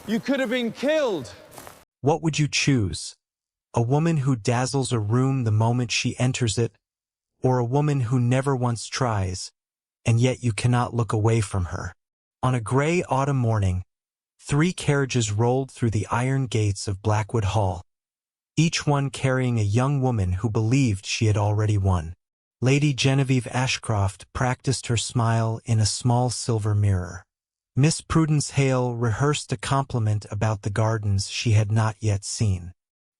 You could have been killed. What would you choose? A woman who dazzles a room the moment she enters it, or a woman who never once tries, and yet you cannot look away from her? On a gray autumn morning, 3 carriages rolled through the iron gates of Blackwood Hall, each one carrying a young woman who believed she had already won. Lady Genevieve Ashcroft practiced her smile in a small silver mirror. Miss Prudence Hale rehearsed a compliment about the gardens she had not yet seen.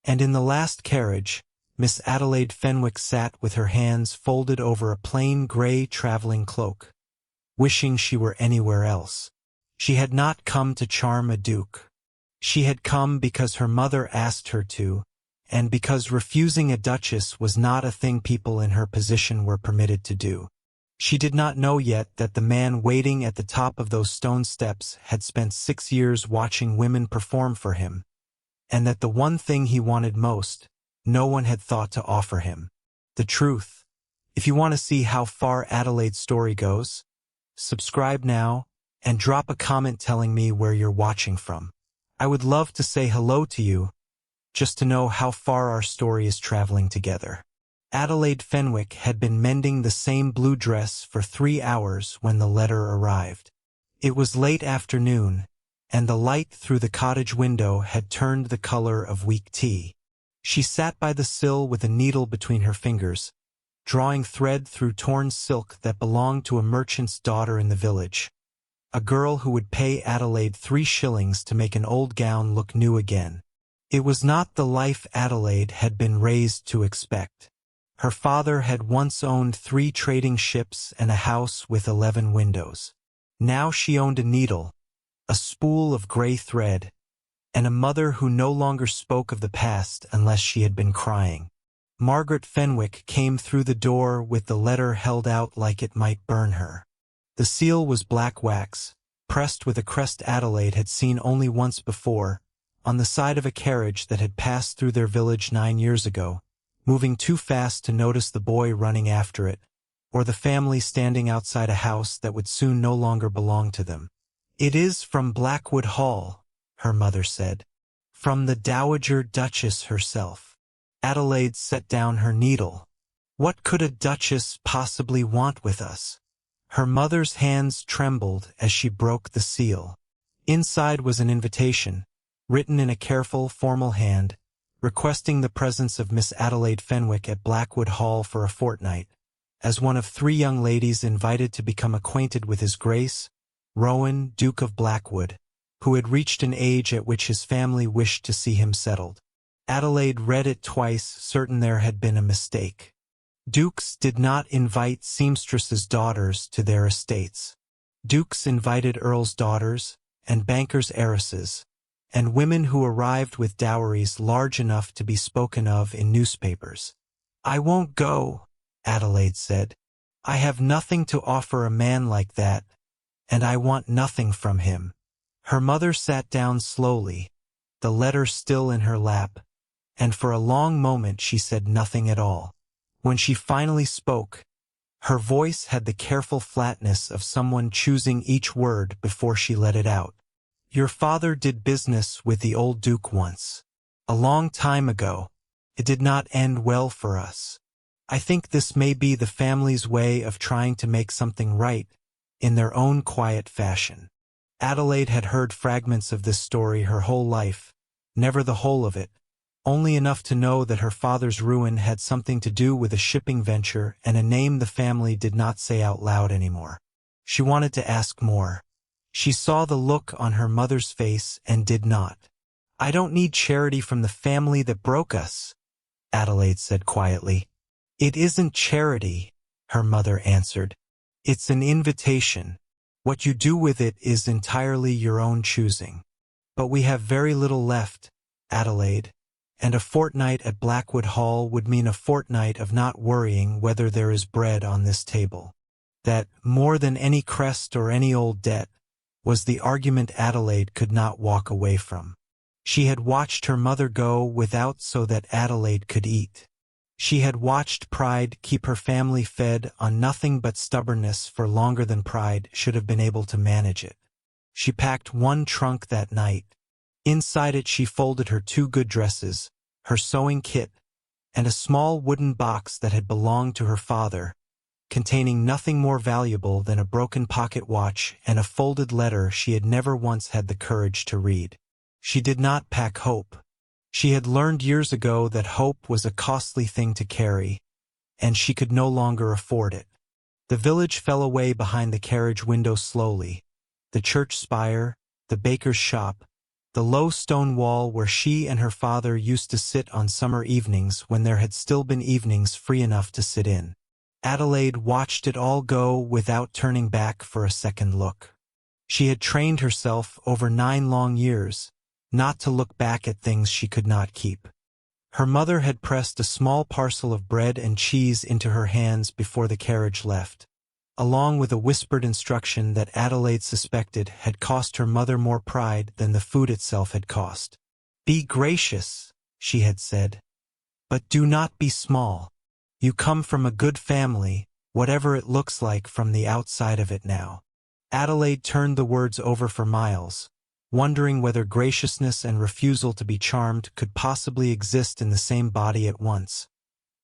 And in the last carriage, Miss Adelaide Fenwick sat with her hands folded over a plain gray traveling cloak, wishing she were anywhere else. She had not come to charm a duke. She had come because her mother asked her to, and because refusing a duchess was not a thing people in her position were permitted to do. She did not know yet that the man waiting at the top of those stone steps had spent 6 years watching women perform for him, and that the one thing he wanted most, no one had thought to offer him. The truth. If you want to see how far Adelaide's story goes, subscribe now and drop a comment telling me where you're watching from. I would love to say hello to you, just to know how far our story is traveling together. Adelaide Fenwick had been mending the same blue dress for 3 hours when the letter arrived. It was late afternoon, and the light through the cottage window had turned the color of weak tea. She sat by the sill with a needle between her fingers, drawing thread through torn silk that belonged to a merchant's daughter in the village, a girl who would pay Adelaide 3 shillings to make an old gown look new again. It was not the life Adelaide had been raised to expect. Her father had once owned 3 trading ships and a house with 11 windows. Now she owned a needle, a spool of gray thread, and a mother who no longer spoke of the past unless she had been crying. Margaret Fenwick came through the door with the letter held out like it might burn her. The seal was black wax, pressed with a crest Adelaide had seen only once before, on the side of a carriage that had passed through their village 9 years ago, moving too fast to notice the boy running after it, or the family standing outside a house that would soon no longer belong to them. "It is from Blackwood Hall," her mother said. "From the Dowager Duchess herself." Adelaide set down her needle. What could a duchess possibly want with us? Her mother's hands trembled as she broke the seal. Inside was an invitation, written in a careful, formal hand, requesting the presence of Miss Adelaide Fenwick at Blackwood Hall for a fortnight, as one of 3 young ladies invited to become acquainted with His Grace, Rowan, Duke of Blackwood, who had reached an age at which his family wished to see him settled. Adelaide read it twice, certain there had been a mistake. Dukes did not invite seamstresses' daughters to their estates. Dukes invited earls' daughters, and bankers' heiresses, and women who arrived with dowries large enough to be spoken of in newspapers. "I won't go," Adelaide said. "I have nothing to offer a man like that, and I want nothing from him." Her mother sat down slowly, the letter still in her lap, and for a long moment she said nothing at all. When she finally spoke, her voice had the careful flatness of someone choosing each word before she let it out. "Your father did business with the old Duke once. A long time ago. It did not end well for us. I think this may be the family's way of trying to make something right, in their own quiet fashion." Adelaide had heard fragments of this story her whole life, never the whole of it, only enough to know that her father's ruin had something to do with a shipping venture and a name the family did not say out loud anymore. She wanted to ask more. She saw the look on her mother's face and did not. "I don't need charity from the family that broke us," Adelaide said quietly. "It isn't charity," her mother answered. "It's an invitation. What you do with it is entirely your own choosing. But we have very little left, Adelaide, and a fortnight at Blackwood Hall would mean a fortnight of not worrying whether there is bread on this table. That, more than any crest or any old debt, was the argument Adelaide could not walk away from. She had watched her mother go without so that Adelaide could eat. She had watched pride keep her family fed on nothing but stubbornness for longer than pride should have been able to manage it. She packed one trunk that night, Inside it she folded her 2 good dresses, her sewing kit, and a small wooden box that had belonged to her father, containing nothing more valuable than a broken pocket watch and a folded letter she had never once had the courage to read. She did not pack hope. She had learned years ago that hope was a costly thing to carry, and she could no longer afford it. The village fell away behind the carriage window slowly. The church spire, the baker's shop, the low stone wall where she and her father used to sit on summer evenings when there had still been evenings free enough to sit in. Adelaide watched it all go without turning back for a second look. She had trained herself over 9 long years not to look back at things she could not keep. Her mother had pressed a small parcel of bread and cheese into her hands before the carriage left, along with a whispered instruction that Adelaide suspected had cost her mother more pride than the food itself had cost. "Be gracious," she had said, "but do not be small. You come from a good family, whatever it looks like from the outside of it now." Adelaide turned the words over for miles, wondering whether graciousness and refusal to be charmed could possibly exist in the same body at once,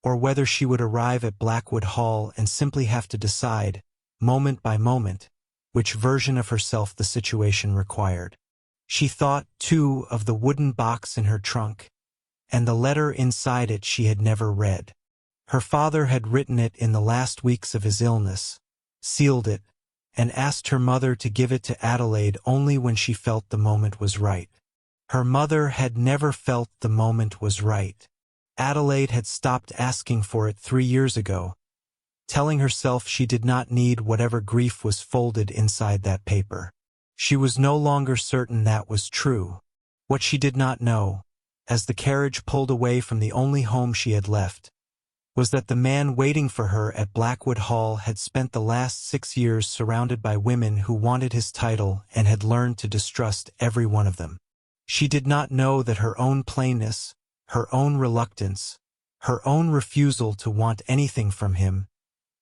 or whether she would arrive at Blackwood Hall and simply have to decide, moment by moment, which version of herself the situation required. She thought, too, of the wooden box in her trunk, and the letter inside it she had never read. Her father had written it in the last weeks of his illness, sealed it, and asked her mother to give it to Adelaide only when she felt the moment was right. Her mother had never felt the moment was right. Adelaide had stopped asking for it 3 years ago, telling herself she did not need whatever grief was folded inside that paper. She was no longer certain that was true. What she did not know, as the carriage pulled away from the only home she had left, was that the man waiting for her at Blackwood Hall had spent the last 6 years surrounded by women who wanted his title and had learned to distrust every one of them. She did not know that her own plainness, her own reluctance, her own refusal to want anything from him,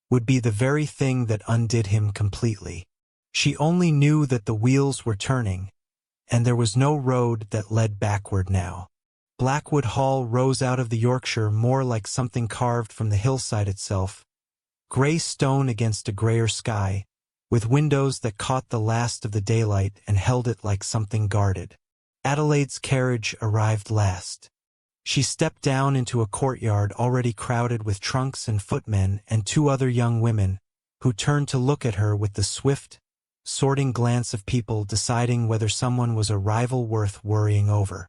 would be the very thing that undid him completely. She only knew that the wheels were turning, and there was no road that led backward now. Blackwood Hall rose out of the Yorkshire more like something carved from the hillside itself, gray stone against a grayer sky, with windows that caught the last of the daylight and held it like something guarded. Adelaide's carriage arrived last. She stepped down into a courtyard already crowded with trunks and footmen and 2 other young women, who turned to look at her with the swift, sorting glance of people deciding whether someone was a rival worth worrying over.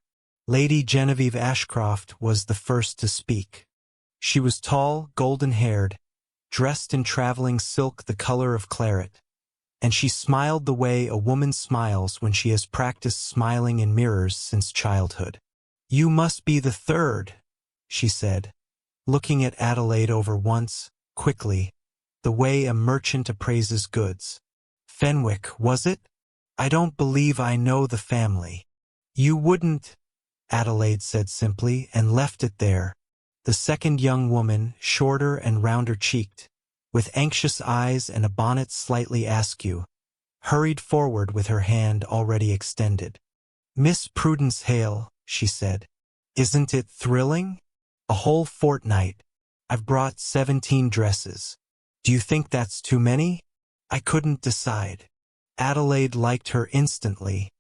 Lady Genevieve Ashcroft was the first to speak. She was tall, golden-haired, dressed in traveling silk the color of claret, and she smiled the way a woman smiles when she has practiced smiling in mirrors since childhood. "You must be the 3rd, she said, looking at Adelaide over once, quickly, the way a merchant appraises goods. "Fenwick, was it? I don't believe I know the family." "You wouldn't," Adelaide said simply, and left it there. The second young woman, shorter and rounder-cheeked, with anxious eyes and a bonnet slightly askew, hurried forward with her hand already extended. "Miss Prudence Hale," she said. "Isn't it thrilling? A whole fortnight. I've brought 17 dresses. Do you think that's too many?" "I couldn't decide." Adelaide liked her instantly,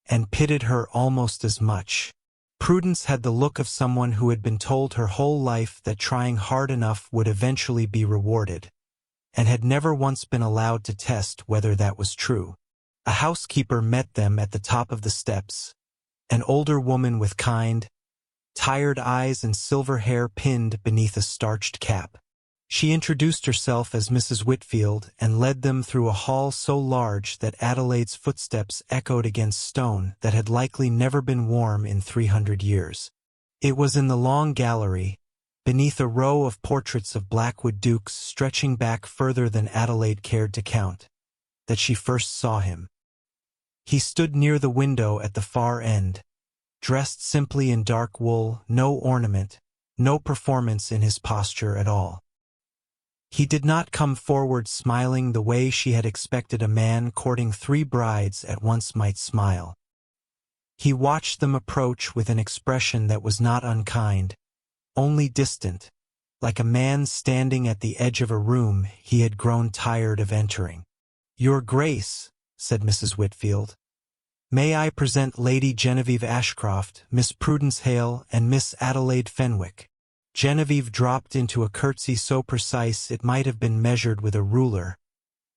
and pitied her almost as much. Prudence had the look of someone who had been told her whole life that trying hard enough would eventually be rewarded, and had never once been allowed to test whether that was true. A housekeeper met them at the top of the steps, an older woman with kind, tired eyes and silver hair pinned beneath a starched cap. She introduced herself as Mrs. Whitfield and led them through a hall so large that Adelaide's footsteps echoed against stone that had likely never been warm in 300 years. It was in the long gallery, beneath a row of portraits of Blackwood dukes stretching back further than Adelaide cared to count, that she first saw him. He stood near the window at the far end, dressed simply in dark wool, no ornament, no performance in his posture at all. He did not come forward smiling the way she had expected a man courting 3 brides at once might smile. He watched them approach with an expression that was not unkind, only distant, like a man standing at the edge of a room he had grown tired of entering. "Your Grace," said Mrs. Whitfield, "may I present Lady Genevieve Ashcroft, Miss Prudence Hale, and Miss Adelaide Fenwick." Genevieve dropped into a curtsy so precise it might have been measured with a ruler,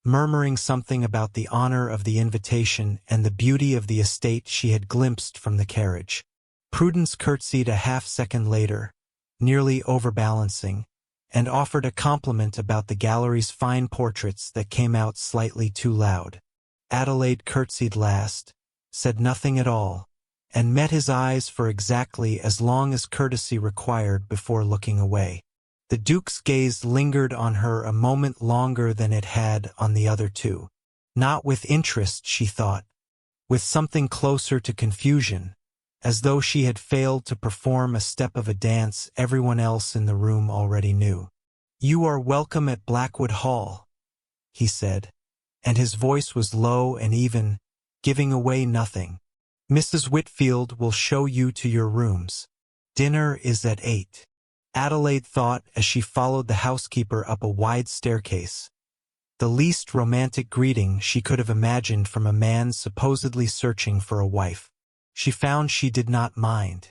murmuring something about the honor of the invitation and the beauty of the estate she had glimpsed from the carriage. Prudence curtsied a half-second later, nearly overbalancing, and offered a compliment about the gallery's fine portraits that came out slightly too loud. Adelaide curtsied last, said nothing at all, and met his eyes for exactly as long as courtesy required before looking away. The Duke's gaze lingered on her a moment longer than it had on the other two. Not with interest, she thought, with something closer to confusion, as though she had failed to perform a step of a dance everyone else in the room already knew. "You are welcome at Blackwood Hall," he said, and his voice was low and even, giving away nothing. "Mrs. Whitfield will show you to your rooms. Dinner is at 8. Adelaide thought as she followed the housekeeper up a wide staircase. The least romantic greeting she could have imagined from a man supposedly searching for a wife. She found she did not mind.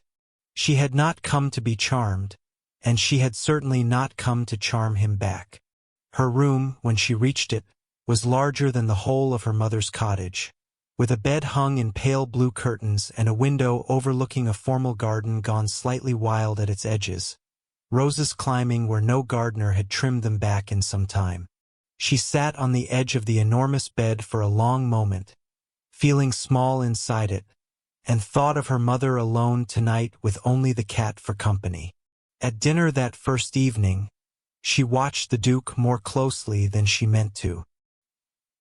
She had not come to be charmed, and she had certainly not come to charm him back. Her room, when she reached it, was larger than the whole of her mother's cottage, with a bed hung in pale blue curtains and a window overlooking a formal garden gone slightly wild at its edges, roses climbing where no gardener had trimmed them back in some time. She sat on the edge of the enormous bed for a long moment, feeling small inside it, and thought of her mother alone tonight with only the cat for company. At dinner that first evening, she watched the Duke more closely than she meant to.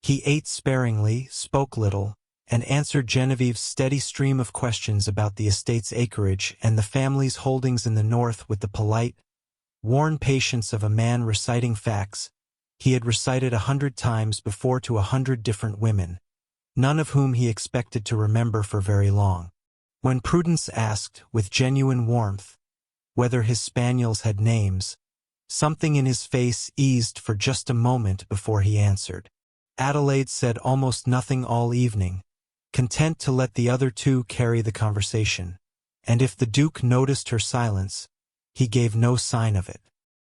He ate sparingly, spoke little, and answered Genevieve's steady stream of questions about the estate's acreage and the family's holdings in the north with the polite, worn patience of a man reciting facts he had recited 100 times before to 100 different women, none of whom he expected to remember for very long. When Prudence asked, with genuine warmth, whether his spaniels had names, something in his face eased for just a moment before he answered. Adelaide said almost nothing all evening, content to let the other two carry the conversation, and if the Duke noticed her silence, he gave no sign of it.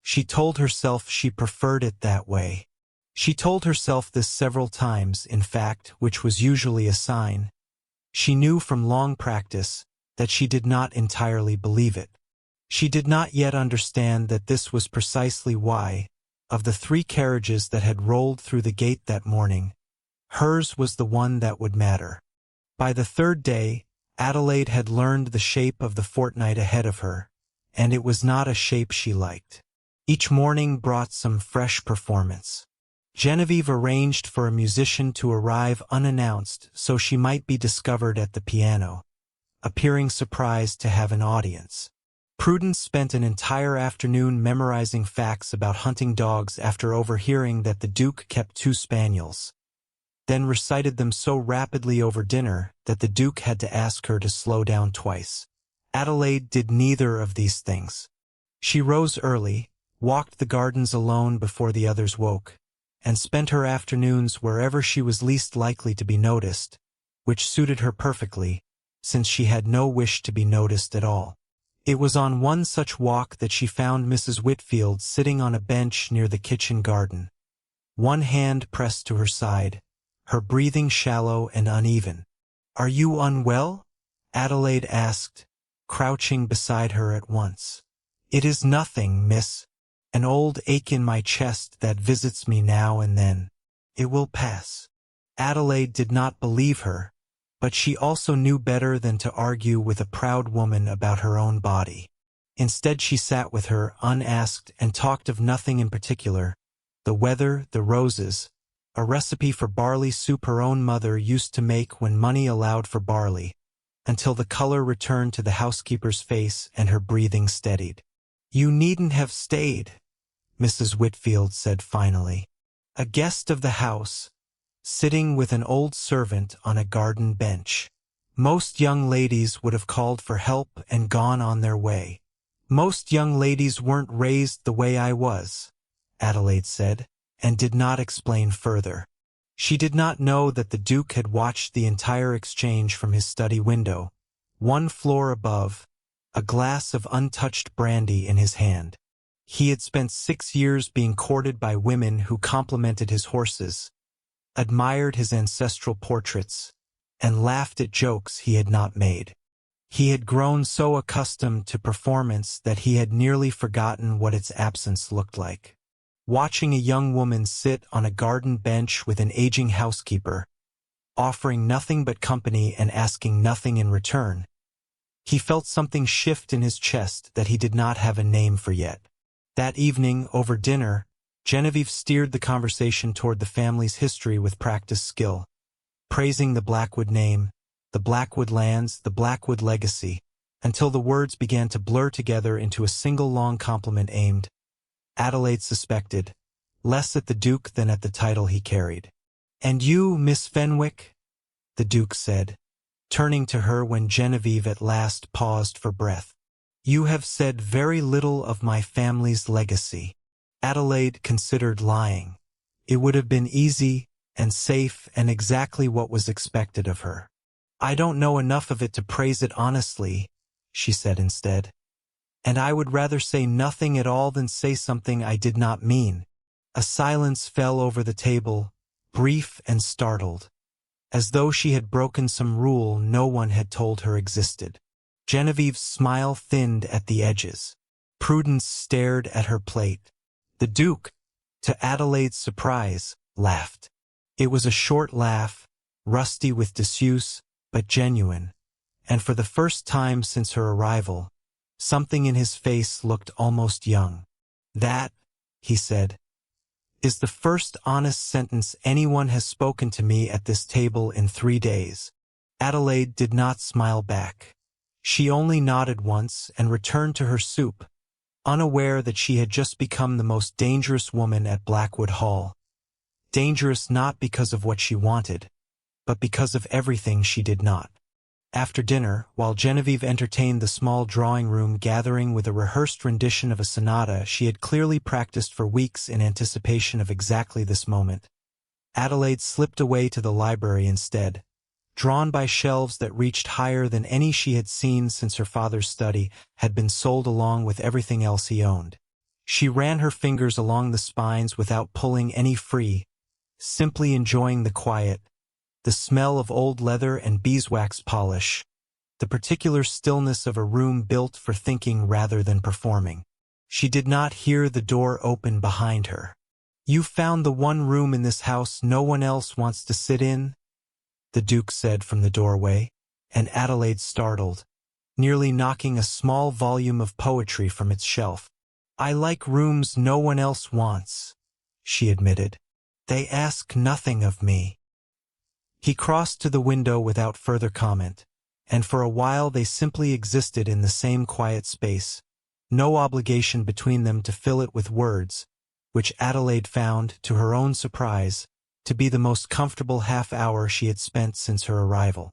She told herself she preferred it that way. She told herself this several times, in fact, which was usually a sign. She knew from long practice that she did not entirely believe it. She did not yet understand that this was precisely why, of the 3 carriages that had rolled through the gate that morning, hers was the one that would matter. By the 3rd day, Adelaide had learned the shape of the fortnight ahead of her, and it was not a shape she liked. Each morning brought some fresh performance. Genevieve arranged for a musician to arrive unannounced so she might be discovered at the piano, appearing surprised to have an audience. Prudence spent an entire afternoon memorizing facts about hunting dogs after overhearing that the Duke kept 2 spaniels, then recited them so rapidly over dinner that the Duke had to ask her to slow down twice. Adelaide did neither of these things. She rose early, walked the gardens alone before the others woke, and spent her afternoons wherever she was least likely to be noticed, which suited her perfectly, since she had no wish to be noticed at all. It was on one such walk that she found Mrs. Whitfield sitting on a bench near the kitchen garden, one hand pressed to her side, her breathing shallow and uneven. "Are you unwell?" Adelaide asked, crouching beside her at once. "It is nothing, miss. An old ache in my chest that visits me now and then. It will pass." Adelaide did not believe her, but she also knew better than to argue with a proud woman about her own body. Instead, she sat with her, unasked, and talked of nothing in particular, the weather, the roses, a recipe for barley soup her own mother used to make when money allowed for barley, until the color returned to the housekeeper's face and her breathing steadied. "You needn't have stayed," Mrs. Whitfield said finally. "A guest of the house, sitting with an old servant on a garden bench. Most young ladies would have called for help and gone on their way. Most young ladies weren't raised the way I was, Adelaide said, and did not explain further. She did not know that the Duke had watched the entire exchange from his study window, one floor above, a glass of untouched brandy in his hand. He had spent 6 years being courted by women who complimented his horses, admired his ancestral portraits, and laughed at jokes he had not made. He had grown so accustomed to performance that he had nearly forgotten what its absence looked like. Watching a young woman sit on a garden bench with an aging housekeeper, offering nothing but company and asking nothing in return, he felt something shift in his chest that he did not have a name for yet. That evening, over dinner, Genevieve steered the conversation toward the family's history with practiced skill, praising the Blackwood name, the Blackwood lands, the Blackwood legacy, until the words began to blur together into a single long compliment aimed, Adelaide suspected, less at the Duke than at the title he carried. "And you, Miss Fenwick?" the Duke said, turning to her when Genevieve at last paused for breath. "You have said very little of my family's legacy." Adelaide considered lying. It would have been easy and safe and exactly what was expected of her. "I don't know enough of it to praise it honestly," she said instead. "And I would rather say nothing at all than say something I did not mean." A silence fell over the table, brief and startled, as though she had broken some rule no one had told her existed. Genevieve's smile thinned at the edges. Prudence stared at her plate. The Duke, to Adelaide's surprise, laughed. It was a short laugh, rusty with disuse, but genuine, and for the first time since her arrival, something in his face looked almost young. "That," he said, "is the first honest sentence anyone has spoken to me at this table in 3 days." Adelaide did not smile back. She only nodded once and returned to her soup, unaware that she had just become the most dangerous woman at Blackwood Hall. Dangerous not because of what she wanted, but because of everything she did not. After dinner, while Genevieve entertained the small drawing-room gathering with a rehearsed rendition of a sonata she had clearly practiced for weeks in anticipation of exactly this moment, Adelaide slipped away to the library instead, drawn by shelves that reached higher than any she had seen since her father's study had been sold along with everything else he owned. She ran her fingers along the spines without pulling any free, simply enjoying the quiet, the smell of old leather and beeswax polish, the particular stillness of a room built for thinking rather than performing. She did not hear the door open behind her. "You found the one room in this house no one else wants to sit in?" the Duke said from the doorway, and Adelaide startled, nearly knocking a small volume of poetry from its shelf. "I like rooms no one else wants," she admitted. "They ask nothing of me." He crossed to the window without further comment, and for a while they simply existed in the same quiet space, no obligation between them to fill it with words, which Adelaide found, to her own surprise, to be the most comfortable half-hour she had spent since her arrival.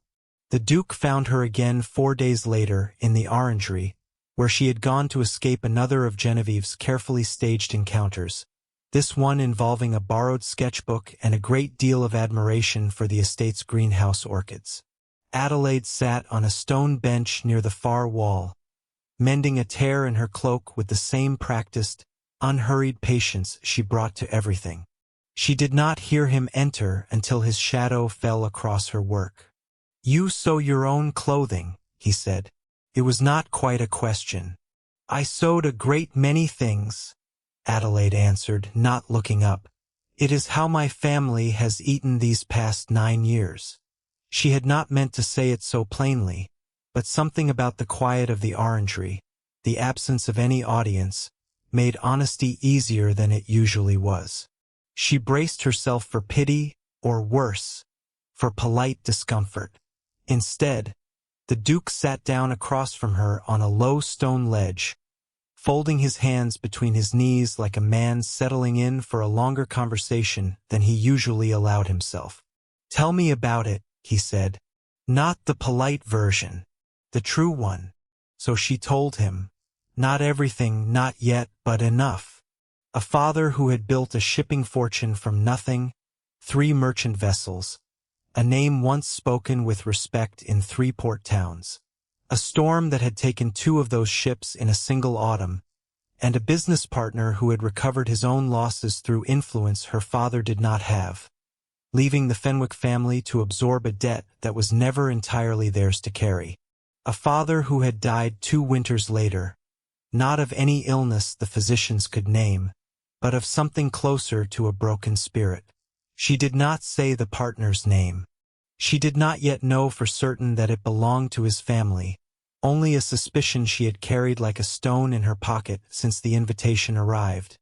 The Duke found her again 4 days later in the orangery, where she had gone to escape another of Genevieve's carefully staged encounters, this one involving a borrowed sketchbook and a great deal of admiration for the estate's greenhouse orchids. Adelaide sat on a stone bench near the far wall, mending a tear in her cloak with the same practiced, unhurried patience she brought to everything. She did not hear him enter until his shadow fell across her work. "You sew your own clothing," he said. It was not quite a question. "I sewed a great many things," Adelaide answered, not looking up. "It is how my family has eaten these past 9 years." She had not meant to say it so plainly, but something about the quiet of the orangery, the absence of any audience, made honesty easier than it usually was. She braced herself for pity, or worse, for polite discomfort. Instead, the Duke sat down across from her on a low stone ledge, folding his hands between his knees like a man settling in for a longer conversation than he usually allowed himself. "Tell me about it," he said, Not the polite version. The true one. So she told him. Not everything, not yet, but enough. A father who had built a shipping fortune from nothing, 3 merchant vessels, a name once spoken with respect in 3 port towns, a storm that had taken 2 of those ships in a single autumn, and a business partner who had recovered his own losses through influence her father did not have, leaving the Fenwick family to absorb a debt that was never entirely theirs to carry. A father who had died 2 winters later, not of any illness the physicians could name, but of something closer to a broken spirit. She did not say the partner's name. She did not yet know for certain that it belonged to his family, only a suspicion she had carried like a stone in her pocket since the invitation arrived,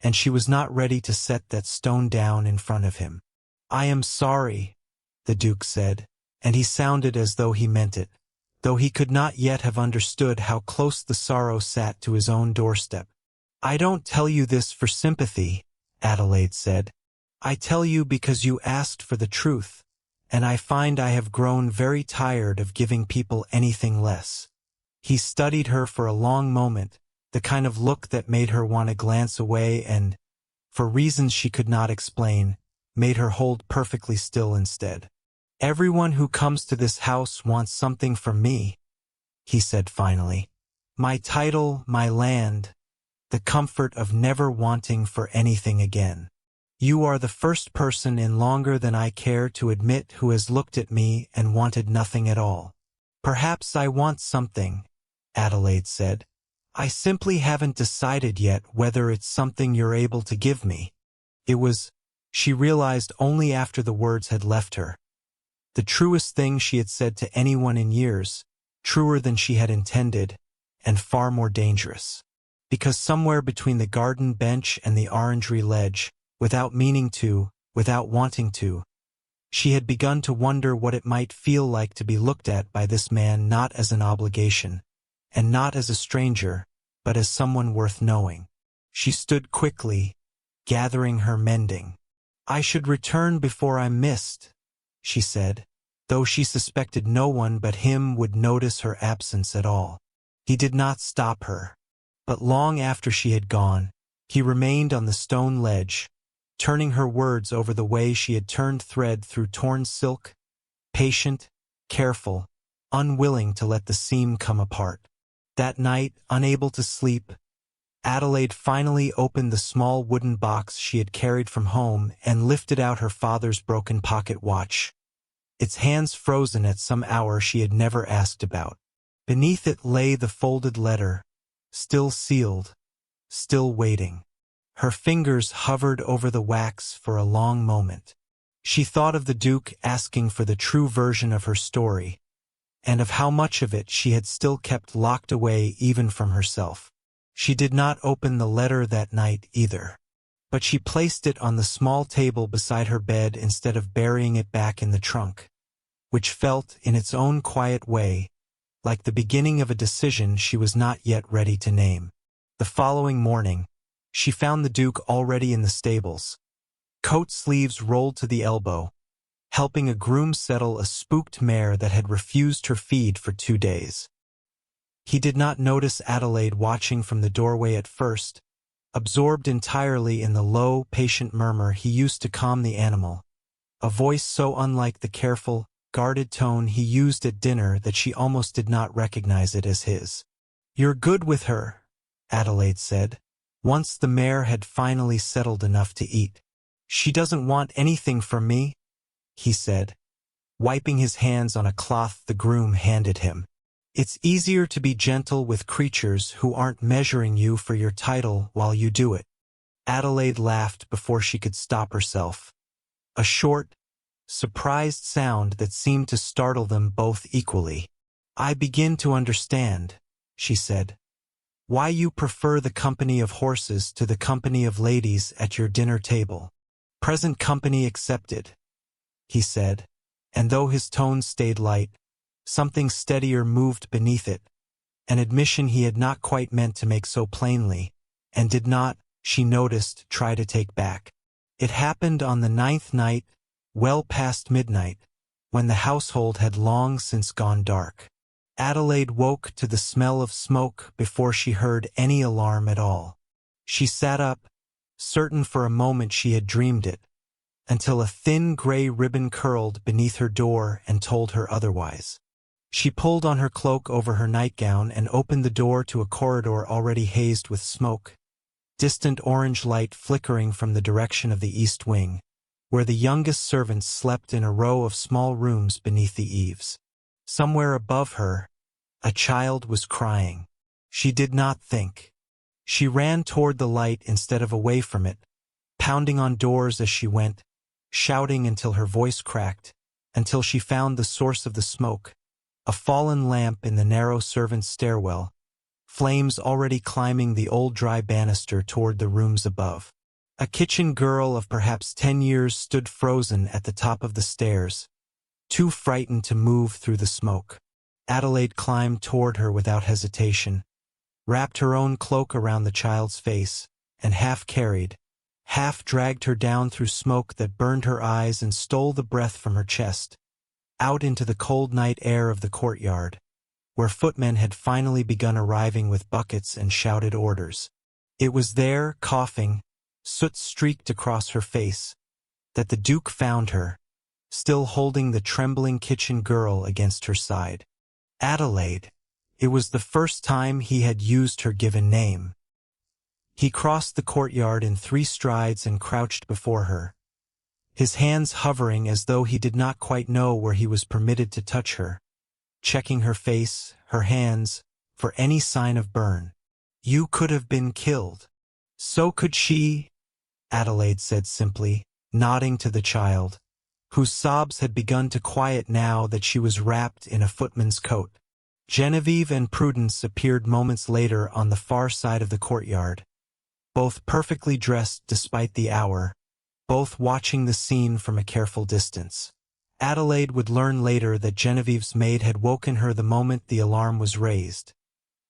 and she was not ready to set that stone down in front of him. "I am sorry," the Duke said, and he sounded as though he meant it, though he could not yet have understood how close the sorrow sat to his own doorstep. "I don't tell you this for sympathy," Adelaide said. "I tell you because you asked for the truth, and I find I have grown very tired of giving people anything less." He studied her for a long moment, the kind of look that made her want to glance away and, for reasons she could not explain, made her hold perfectly still instead. "Everyone who comes to this house wants something from me," he said finally. "My title, my land, the comfort of never wanting for anything again. You are the first person in longer than I care to admit who has looked at me and wanted nothing at all." "Perhaps I want something," Adelaide said. "I simply haven't decided yet whether it's something you're able to give me." It was, she realized only after the words had left her, the truest thing she had said to anyone in years, truer than she had intended, and far more dangerous. Because somewhere between the garden bench and the orangery ledge, without meaning to, without wanting to, she had begun to wonder what it might feel like to be looked at by this man not as an obligation, and not as a stranger, but as someone worth knowing. She stood quickly, gathering her mending. "I should return before I'm missed," she said, though she suspected no one but him would notice her absence at all. He did not stop her, but long after she had gone, he remained on the stone ledge, turning her words over the way she had turned thread through torn silk, patient, careful, unwilling to let the seam come apart. That night, unable to sleep, Adelaide finally opened the small wooden box she had carried from home and lifted out her father's broken pocket watch, its hands frozen at some hour she had never asked about. Beneath it lay the folded letter, still sealed, still waiting. Her fingers hovered over the wax for a long moment. She thought of the Duke asking for the true version of her story, and of how much of it she had still kept locked away even from herself. She did not open the letter that night either, but she placed it on the small table beside her bed instead of burying it back in the trunk, which felt, in its own quiet way, like the beginning of a decision she was not yet ready to name. The following morning, she found the Duke already in the stables, coat sleeves rolled to the elbow, helping a groom settle a spooked mare that had refused her feed for 2 days. He did not notice Adelaide watching from the doorway at first, absorbed entirely in the low, patient murmur he used to calm the animal, a voice so unlike the careful, guarded tone he used at dinner that she almost did not recognize it as his. "You're good with her," Adelaide said, once the mare had finally settled enough to eat. "She doesn't want anything from me," he said, wiping his hands on a cloth the groom handed him. "It's easier to be gentle with creatures who aren't measuring you for your title while you do it." Adelaide laughed before she could stop herself, a short, surprised sound that seemed to startle them both equally. "I begin to understand," she said, "why you prefer the company of horses to the company of ladies at your dinner table. Present company accepted," he said, and though his tone stayed light, something steadier moved beneath it, an admission he had not quite meant to make so plainly, and did not, she noticed, try to take back. It happened on the 9th night, well past midnight, when the household had long since gone dark. Adelaide woke to the smell of smoke before she heard any alarm at all. She sat up, certain for a moment she had dreamed it, until a thin gray ribbon curled beneath her door and told her otherwise. She pulled on her cloak over her nightgown and opened the door to a corridor already hazed with smoke, distant orange light flickering from the direction of the east wing, where the youngest servants slept in a row of small rooms beneath the eaves. Somewhere above her, a child was crying. She did not think. She ran toward the light instead of away from it, pounding on doors as she went, shouting until her voice cracked, until she found the source of the smoke, a fallen lamp in the narrow servants' stairwell, flames already climbing the old dry banister toward the rooms above. A kitchen girl of perhaps 10 years stood frozen at the top of the stairs, too frightened to move through the smoke. Adelaide climbed toward her without hesitation, wrapped her own cloak around the child's face, and half carried, half dragged her down through smoke that burned her eyes and stole the breath from her chest, out into the cold night air of the courtyard, where footmen had finally begun arriving with buckets and shouted orders. It was there, coughing, soot streaked across her face, that the Duke found her, still holding the trembling kitchen girl against her side. Adelaide. It was the first time he had used her given name. He crossed the courtyard in 3 strides and crouched before her, his hands hovering as though he did not quite know where he was permitted to touch her, checking her face, her hands, for any sign of burn. "You could have been killed." "So could she," Adelaide said simply, nodding to the child, whose sobs had begun to quiet now that she was wrapped in a footman's coat. Genevieve and Prudence appeared moments later on the far side of the courtyard, both perfectly dressed despite the hour, both watching the scene from a careful distance. Adelaide would learn later that Genevieve's maid had woken her the moment the alarm was raised,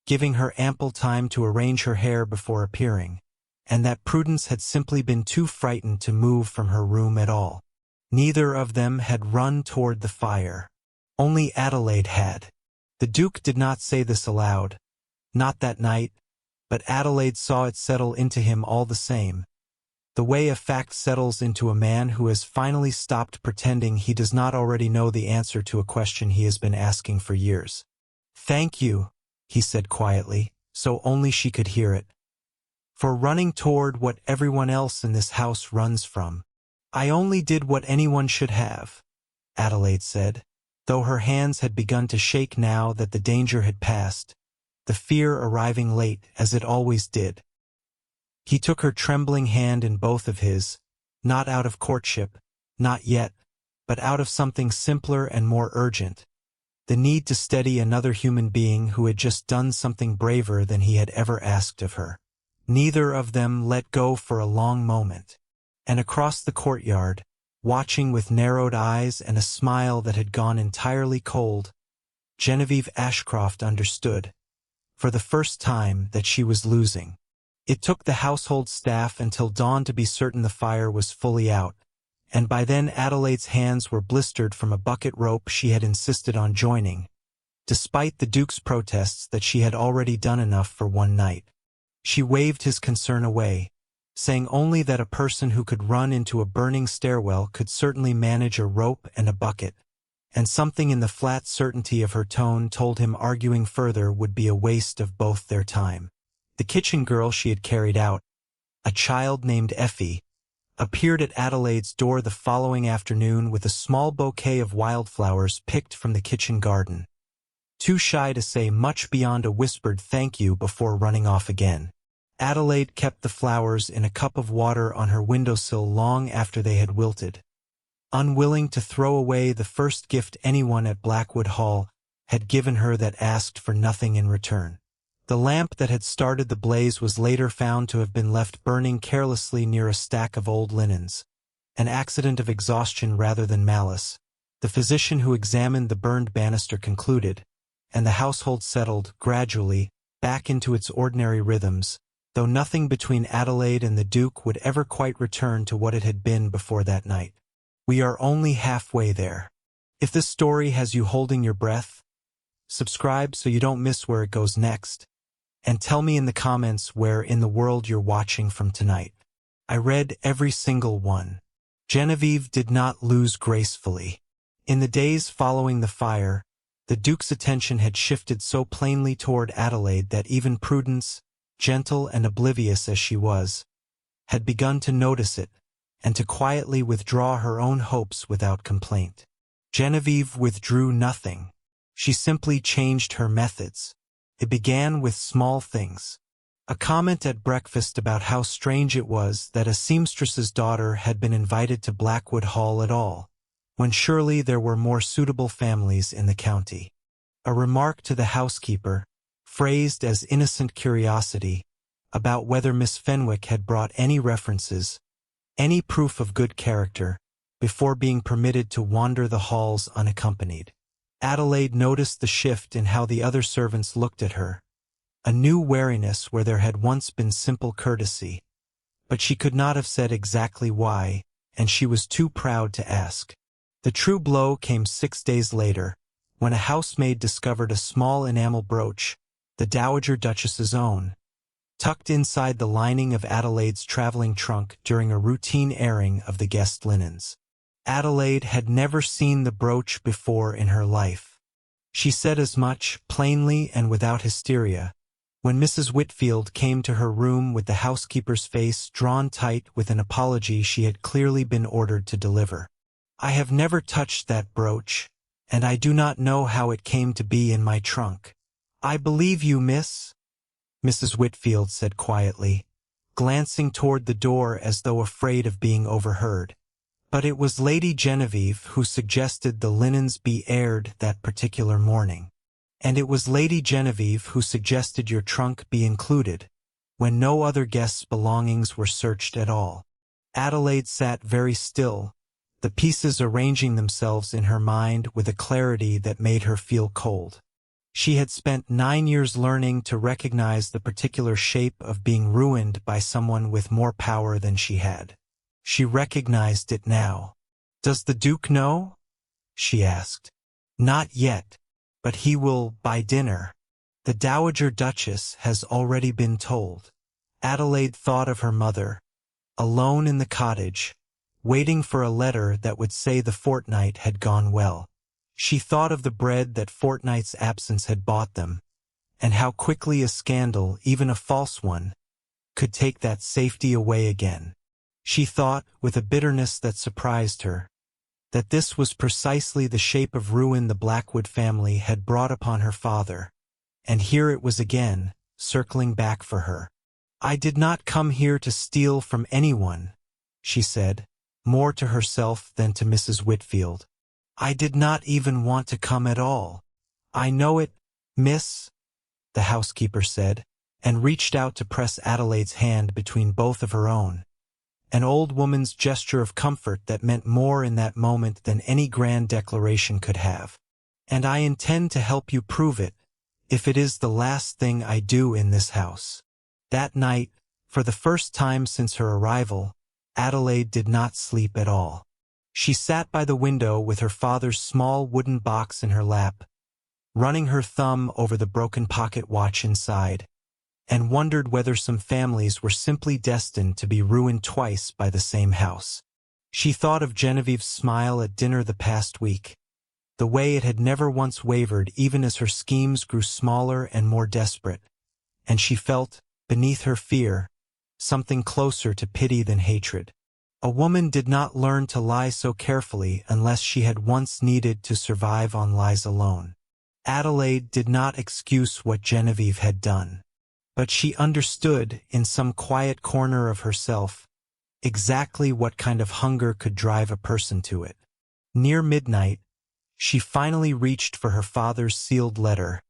giving her ample time to arrange her hair before appearing, and that Prudence had simply been too frightened to move from her room at all. Neither of them had run toward the fire. Only Adelaide had. The Duke did not say this aloud, not that night, but Adelaide saw it settle into him all the same, the way a fact settles into a man who has finally stopped pretending he does not already know the answer to a question he has been asking for years. "Thank you," he said quietly, so only she could hear it, "for running toward what everyone else in this house runs from." "I only did what anyone should have," Adelaide said, though her hands had begun to shake now that the danger had passed, the fear arriving late as it always did. He took her trembling hand in both of his, not out of courtship, not yet, but out of something simpler and more urgent, the need to steady another human being who had just done something braver than he had ever asked of her. Neither of them let go for a long moment, and across the courtyard, watching with narrowed eyes and a smile that had gone entirely cold, Genevieve Ashcroft understood, for the first time, that she was losing. It took the household staff until dawn to be certain the fire was fully out, and by then Adelaide's hands were blistered from a bucket rope she had insisted on joining, despite the Duke's protests that she had already done enough for one night. She waved his concern away, saying only that a person who could run into a burning stairwell could certainly manage a rope and a bucket, and something in the flat certainty of her tone told him arguing further would be a waste of both their time. The kitchen girl she had carried out, a child named Effie, appeared at Adelaide's door the following afternoon with a small bouquet of wildflowers picked from the kitchen garden, too shy to say much beyond a whispered thank you before running off again. Adelaide kept the flowers in a cup of water on her windowsill long after they had wilted, unwilling to throw away the first gift anyone at Blackwood Hall had given her that asked for nothing in return. The lamp that had started the blaze was later found to have been left burning carelessly near a stack of old linens, an accident of exhaustion rather than malice, the physician who examined the burned banister concluded, and the household settled, gradually, back into its ordinary rhythms, though nothing between Adelaide and the Duke would ever quite return to what it had been before that night. "We are only halfway there," If this story has you holding your breath, subscribe so you don't miss where it goes next, and tell me in the comments where in the world you're watching from tonight. I read every single one. Genevieve did not lose gracefully. In the days following the fire, the Duke's attention had shifted so plainly toward Adelaide that even Prudence, gentle and oblivious as she was, had begun to notice it, and to quietly withdraw her own hopes without complaint. Genevieve withdrew nothing. She simply changed her methods. It began with small things. A comment at breakfast about how strange it was that a seamstress's daughter had been invited to Blackwood Hall at all, when surely there were more suitable families in the county. A remark to the housekeeper, phrased as innocent curiosity, about whether Miss Fenwick had brought any references, any proof of good character, before being permitted to wander the halls unaccompanied. Adelaide noticed the shift in how the other servants looked at her, a new wariness where there had once been simple courtesy, but she could not have said exactly why, and she was too proud to ask. The true blow came 6 days later, when a housemaid discovered a small enamel brooch, the Dowager Duchess's own, tucked inside the lining of Adelaide's traveling trunk during a routine airing of the guest linens. Adelaide had never seen the brooch before in her life. She said as much, plainly and without hysteria, when Mrs. Whitfield came to her room with the housekeeper's face drawn tight with an apology she had clearly been ordered to deliver. "I have never touched that brooch, and I do not know how it came to be in my trunk." "I believe you, miss," Mrs. Whitfield said quietly, glancing toward the door as though afraid of being overheard. "But it was Lady Genevieve who suggested the linens be aired that particular morning. And it was Lady Genevieve who suggested your trunk be included, when no other guests' belongings were searched at all." Adelaide sat very still, the pieces arranging themselves in her mind with a clarity that made her feel cold. She had spent 9 years learning to recognize the particular shape of being ruined by someone with more power than she had. She recognized it now. "Does the Duke know?" she asked. "Not yet, but he will by dinner. The Dowager Duchess has already been told." Adelaide thought of her mother, alone in the cottage, waiting for a letter that would say the fortnight had gone well. She thought of the bread that fortnight's absence had bought them, and how quickly a scandal, even a false one, could take that safety away again. She thought, with a bitterness that surprised her, that this was precisely the shape of ruin the Blackwood family had brought upon her father, and here it was again, circling back for her. "I did not come here to steal from anyone," she said, more to herself than to Mrs. Whitfield. "I did not even want to come at all." "I know it, miss," the housekeeper said, and reached out to press Adelaide's hand between both of her own. An old woman's gesture of comfort that meant more in that moment than any grand declaration could have. "And I intend to help you prove it, if it is the last thing I do in this house." That night, for the first time since her arrival, Adelaide did not sleep at all. She sat by the window with her father's small wooden box in her lap, running her thumb over the broken pocket watch inside, and wondered whether some families were simply destined to be ruined twice by the same house. She thought of Genevieve's smile at dinner the past week, the way it had never once wavered even as her schemes grew smaller and more desperate, and she felt, beneath her fear, something closer to pity than hatred. A woman did not learn to lie so carefully unless she had once needed to survive on lies alone. Adelaide did not excuse what Genevieve had done, but she understood, in some quiet corner of herself, exactly what kind of hunger could drive a person to it. Near midnight, she finally reached for her father's sealed letter,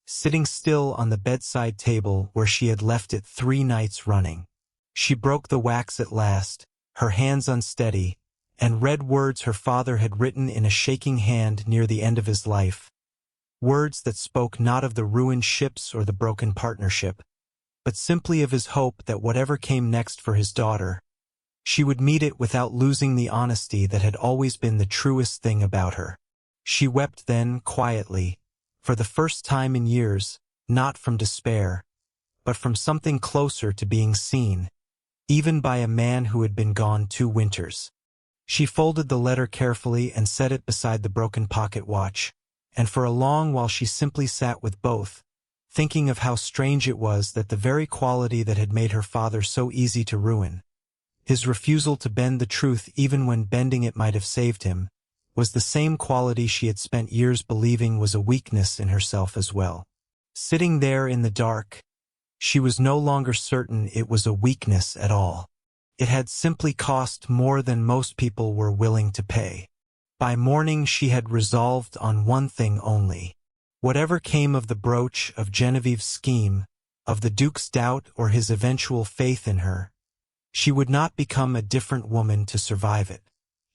sitting still on the bedside table where she had left it 3 nights running. She broke the wax at last, her hands unsteady, and read words her father had written in a shaking hand near the end of his life. Words that spoke not of the ruined ships or the broken partnership, but simply of his hope that whatever came next for his daughter, she would meet it without losing the honesty that had always been the truest thing about her. She wept then, quietly, for the first time in years, not from despair, but from something closer to being seen, even by a man who had been gone 2 winters. She folded the letter carefully and set it beside the broken pocket watch, and for a long while she simply sat with both, thinking of how strange it was that the very quality that had made her father so easy to ruin, his refusal to bend the truth even when bending it might have saved him, was the same quality she had spent years believing was a weakness in herself as well. Sitting there in the dark, she was no longer certain it was a weakness at all. It had simply cost more than most people were willing to pay. By morning she had resolved on one thing only. Whatever came of the brooch, of Genevieve's scheme, of the Duke's doubt or his eventual faith in her, she would not become a different woman to survive it.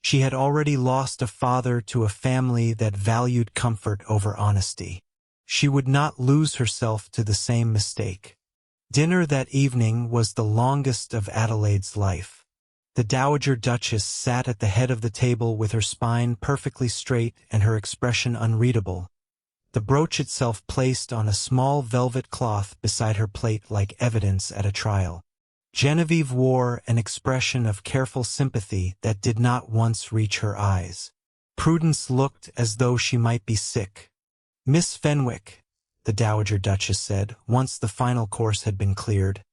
She had already lost a father to a family that valued comfort over honesty. She would not lose herself to the same mistake. Dinner that evening was the longest of Adelaide's life. The Dowager Duchess sat at the head of the table with her spine perfectly straight and her expression unreadable, the brooch itself placed on a small velvet cloth beside her plate like evidence at a trial. Genevieve wore an expression of careful sympathy that did not once reach her eyes. Prudence looked as though she might be sick. "Miss Fenwick," the Dowager Duchess said, once the final course had been cleared,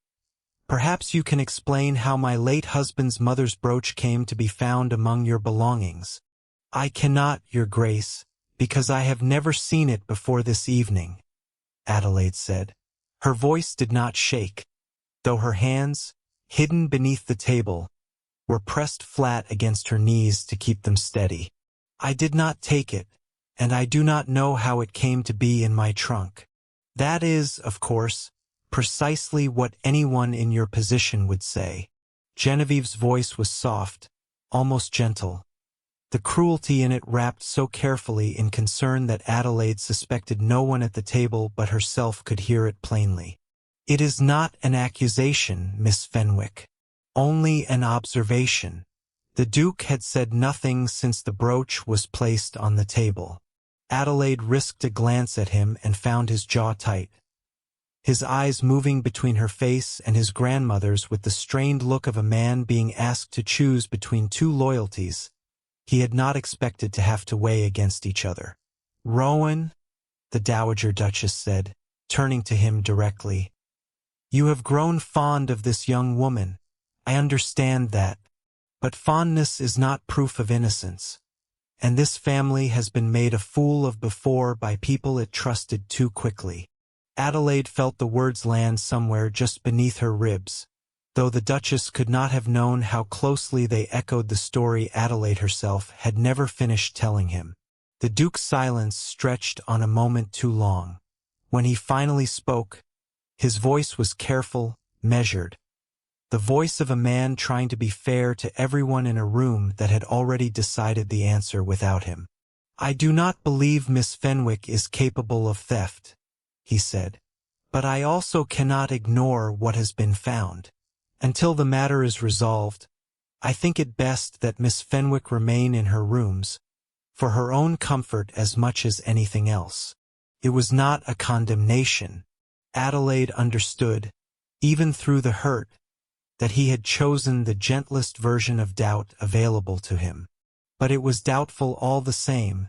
"perhaps you can explain how my late husband's mother's brooch came to be found among your belongings." "I cannot, Your Grace, because I have never seen it before this evening," Adelaide said. Her voice did not shake, though her hands, hidden beneath the table, were pressed flat against her knees to keep them steady. "I did not take it, and I do not know how it came to be in my trunk." "That is, of course, precisely what anyone in your position would say." Genevieve's voice was soft, almost gentle, the cruelty in it wrapped so carefully in concern that Adelaide suspected no one at the table but herself could hear it plainly. "It is not an accusation, Miss Fenwick. Only an observation." The Duke had said nothing since the brooch was placed on the table. Adelaide risked a glance at him and found his jaw tight, his eyes moving between her face and his grandmother's with the strained look of a man being asked to choose between 2 loyalties he had not expected to have to weigh against each other. "Rowan," the Dowager Duchess said, turning to him directly, "you have grown fond of this young woman. I understand that. But fondness is not proof of innocence. And this family has been made a fool of before by people it trusted too quickly." Adelaide felt the words land somewhere just beneath her ribs, though the Duchess could not have known how closely they echoed the story Adelaide herself had never finished telling him. The Duke's silence stretched on a moment too long. When he finally spoke, his voice was careful, measured, the voice of a man trying to be fair to everyone in a room that had already decided the answer without him. "I do not believe Miss Fenwick is capable of theft," he said, "but I also cannot ignore what has been found. Until the matter is resolved, I think it best that Miss Fenwick remain in her rooms, for her own comfort as much as anything else." It was not a condemnation. Adelaide understood, even through the hurt, that he had chosen the gentlest version of doubt available to him. But it was doubtful all the same,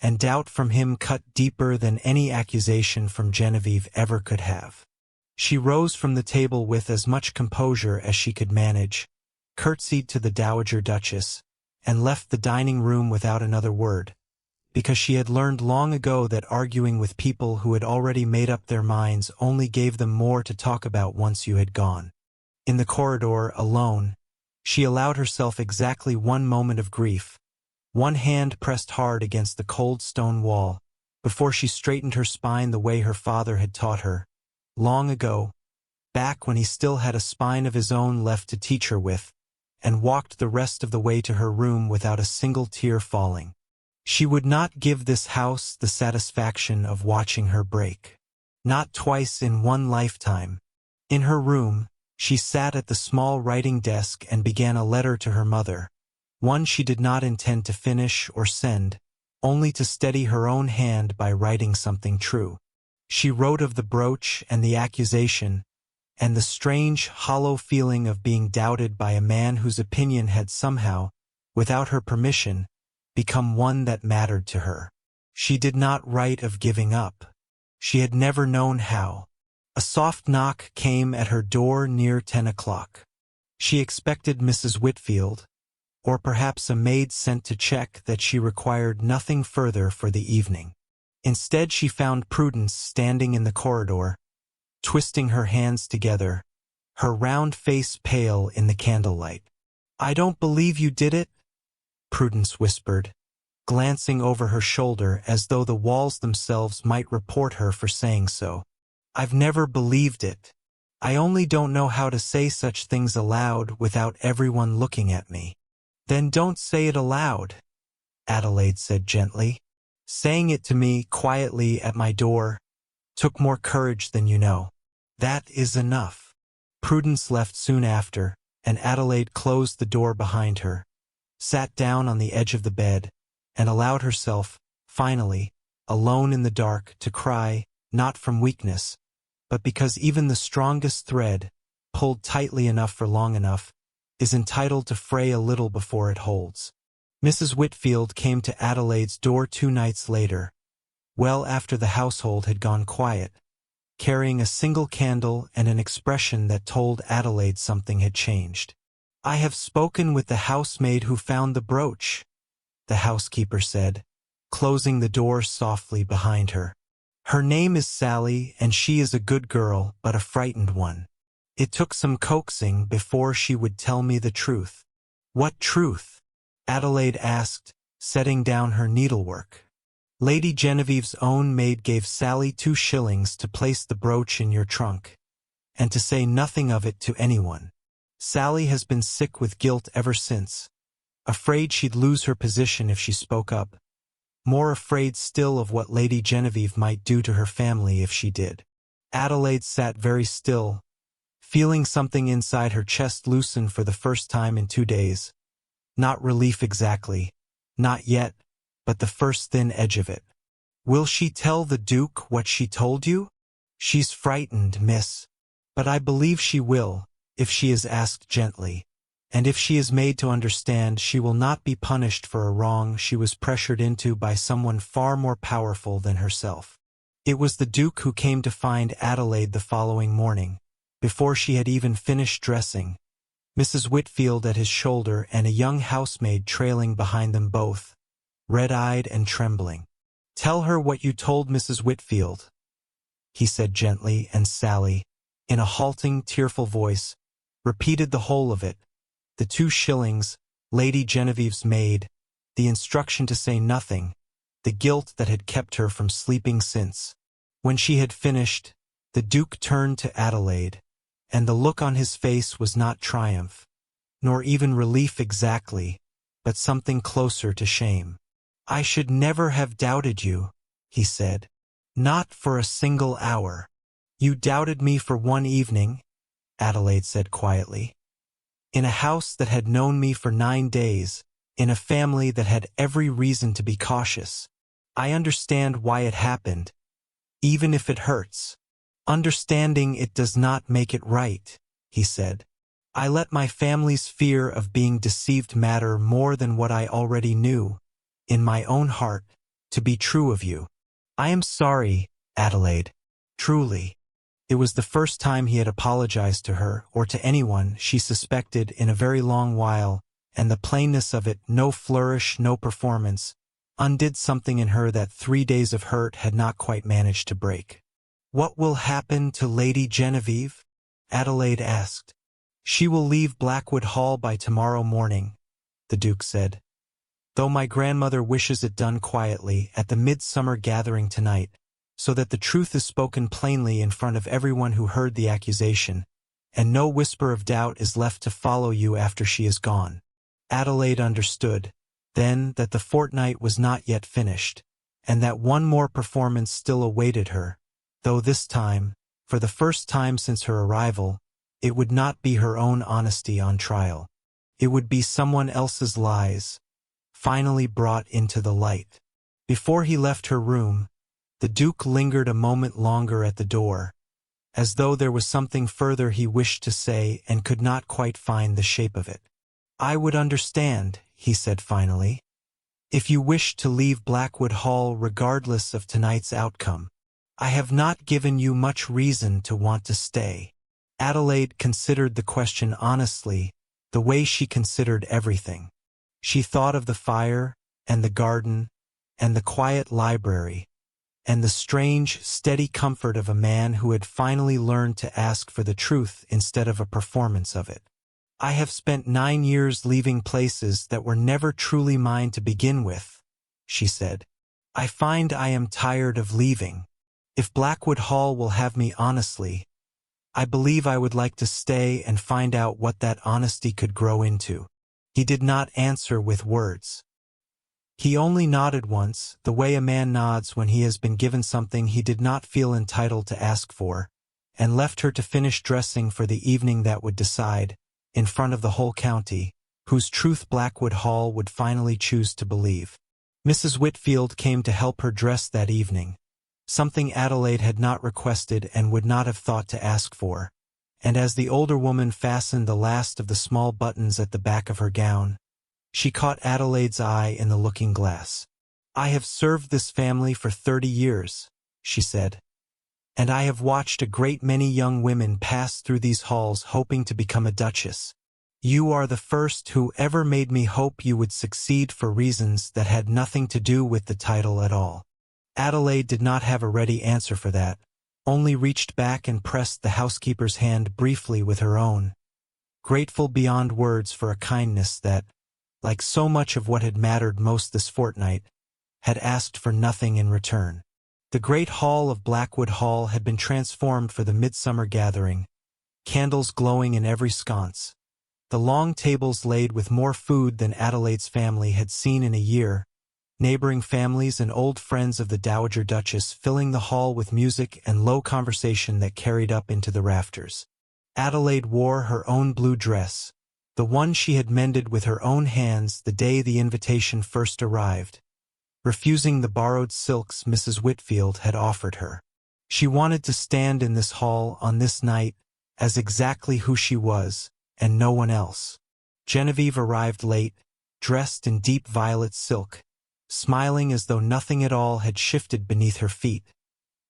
and doubt from him cut deeper than any accusation from Genevieve ever could have. She rose from the table with as much composure as she could manage, curtsied to the Dowager Duchess, and left the dining room without another word, because she had learned long ago that arguing with people who had already made up their minds only gave them more to talk about once you had gone. In the corridor, alone, she allowed herself exactly one moment of grief, one hand pressed hard against the cold stone wall, before she straightened her spine the way her father had taught her, long ago, back when he still had a spine of his own left to teach her with, and walked the rest of the way to her room without a single tear falling. She would not give this house the satisfaction of watching her break. Not twice in one lifetime. In her room, she sat at the small writing desk and began a letter to her mother, one she did not intend to finish or send, only to steady her own hand by writing something true. She wrote of the brooch and the accusation, and the strange, hollow feeling of being doubted by a man whose opinion had somehow, without her permission, become one that mattered to her. She did not write of giving up. She had never known how. A soft knock came at her door near 10 o'clock. She expected Mrs. Whitfield, or perhaps a maid sent to check that she required nothing further for the evening. Instead, she found Prudence standing in the corridor, twisting her hands together, her round face pale in the candlelight. "I don't believe you did it," Prudence whispered, glancing over her shoulder as though the walls themselves might report her for saying so. "I've never believed it. I only don't know how to say such things aloud without everyone looking at me." "Then don't say it aloud," Adelaide said gently. "Saying it to me quietly at my door took more courage than you know. That is enough." Prudence left soon after, and Adelaide closed the door behind her, sat down on the edge of the bed, and allowed herself, finally, alone in the dark, to cry, not from weakness, but because even the strongest thread, pulled tightly enough for long enough, is entitled to fray a little before it holds. Mrs. Whitfield came to Adelaide's door 2 nights later, well after the household had gone quiet, carrying a single candle and an expression that told Adelaide something had changed. "I have spoken with the housemaid who found the brooch," the housekeeper said, closing the door softly behind her. "Her name is Sally, and she is a good girl, but a frightened one. It took some coaxing before she would tell me the truth." "What truth?" Adelaide asked, setting down her needlework. "Lady Genevieve's own maid gave Sally 2 shillings to place the brooch in your trunk, and to say nothing of it to anyone. Sally has been sick with guilt ever since, afraid she'd lose her position if she spoke up, more afraid still of what Lady Genevieve might do to her family if she did." Adelaide sat very still, feeling something inside her chest loosen for the first time in 2 days. Not relief exactly, not yet, but the first thin edge of it. "Will she tell the Duke what she told you?" "She's frightened, miss. But I believe she will, if she is asked gently. And if she is made to understand, she will not be punished for a wrong she was pressured into by someone far more powerful than herself." It was the Duke who came to find Adelaide the following morning, before she had even finished dressing, Mrs. Whitfield at his shoulder and a young housemaid trailing behind them both, red-eyed and trembling. "Tell her what you told Mrs. Whitfield," he said gently, and Sally, in a halting, tearful voice, repeated the whole of it: the 2 shillings, Lady Genevieve's maid, the instruction to say nothing, the guilt that had kept her from sleeping since. When she had finished, the Duke turned to Adelaide, and the look on his face was not triumph, nor even relief exactly, but something closer to shame. "I should never have doubted you," he said. "Not for a single hour." "You doubted me for 1 evening," Adelaide said quietly. "In a house that had known me for 9 days, in a family that had every reason to be cautious. I understand why it happened, even if it hurts. Understanding it does not make it right," he said. "I let my family's fear of being deceived matter more than what I already knew, in my own heart, to be true of you. I am sorry, Adelaide, truly." It was the first time he had apologized to her, or to anyone, she suspected, in a very long while, and the plainness of it, no flourish, no performance, undid something in her that 3 days of hurt had not quite managed to break. "What will happen to Lady Genevieve?" Adelaide asked. "She will leave Blackwood Hall by tomorrow morning," the Duke said. "Though my grandmother wishes it done quietly, at the midsummer gathering tonight, so that the truth is spoken plainly in front of everyone who heard the accusation, and no whisper of doubt is left to follow you after she is gone." Adelaide understood, then, that the fortnight was not yet finished, and that one more performance still awaited her, though this time, for the first time since her arrival, it would not be her own honesty on trial. It would be someone else's lies, finally brought into the light. Before he left her room, the Duke lingered a moment longer at the door, as though there was something further he wished to say and could not quite find the shape of it. "I would understand," he said finally, "if you wished to leave Blackwood Hall regardless of tonight's outcome. I have not given you much reason to want to stay." Adelaide considered the question honestly, the way she considered everything. She thought of the fire, and the garden, and the quiet library, and the strange, steady comfort of a man who had finally learned to ask for the truth instead of a performance of it. "I have spent 9 years leaving places that were never truly mine to begin with," she said. "I find I am tired of leaving. If Blackwood Hall will have me honestly, I believe I would like to stay and find out what that honesty could grow into." He did not answer with words. He only nodded once, the way a man nods when he has been given something he did not feel entitled to ask for, and left her to finish dressing for the evening that would decide, in front of the whole county, whose truth Blackwood Hall would finally choose to believe. Mrs. Whitfield came to help her dress that evening, something Adelaide had not requested and would not have thought to ask for, and as the older woman fastened the last of the small buttons at the back of her gown, she caught Adelaide's eye in the looking-glass. "I have served this family for 30 years, she said, "and I have watched a great many young women pass through these halls hoping to become a duchess. You are the first who ever made me hope you would succeed for reasons that had nothing to do with the title at all." Adelaide did not have a ready answer for that, only reached back and pressed the housekeeper's hand briefly with her own, grateful beyond words for a kindness that, like so much of what had mattered most this fortnight, had asked for nothing in return. The great hall of Blackwood Hall had been transformed for the midsummer gathering, candles glowing in every sconce, the long tables laid with more food than Adelaide's family had seen in a year, neighboring families and old friends of the Dowager Duchess filling the hall with music and low conversation that carried up into the rafters. Adelaide wore her own blue dress, the one she had mended with her own hands the day the invitation first arrived, refusing the borrowed silks Mrs. Whitfield had offered her. She wanted to stand in this hall on this night as exactly who she was, and no one else. Genevieve arrived late, dressed in deep violet silk, smiling as though nothing at all had shifted beneath her feet,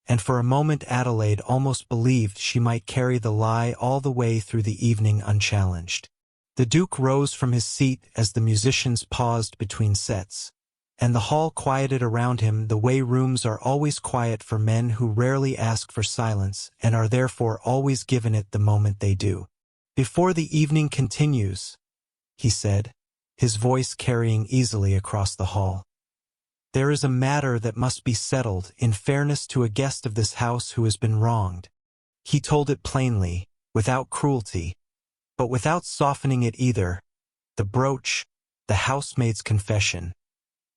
and for a moment Adelaide almost believed she might carry the lie all the way through the evening unchallenged. The Duke rose from his seat as the musicians paused between sets, and the hall quieted around him the way rooms are always quiet for men who rarely ask for silence and are therefore always given it the moment they do. "Before the evening continues," he said, his voice carrying easily across the hall, "there is a matter that must be settled in fairness to a guest of this house who has been wronged." He told it plainly, without cruelty, but without softening it either. The brooch, the housemaid's confession,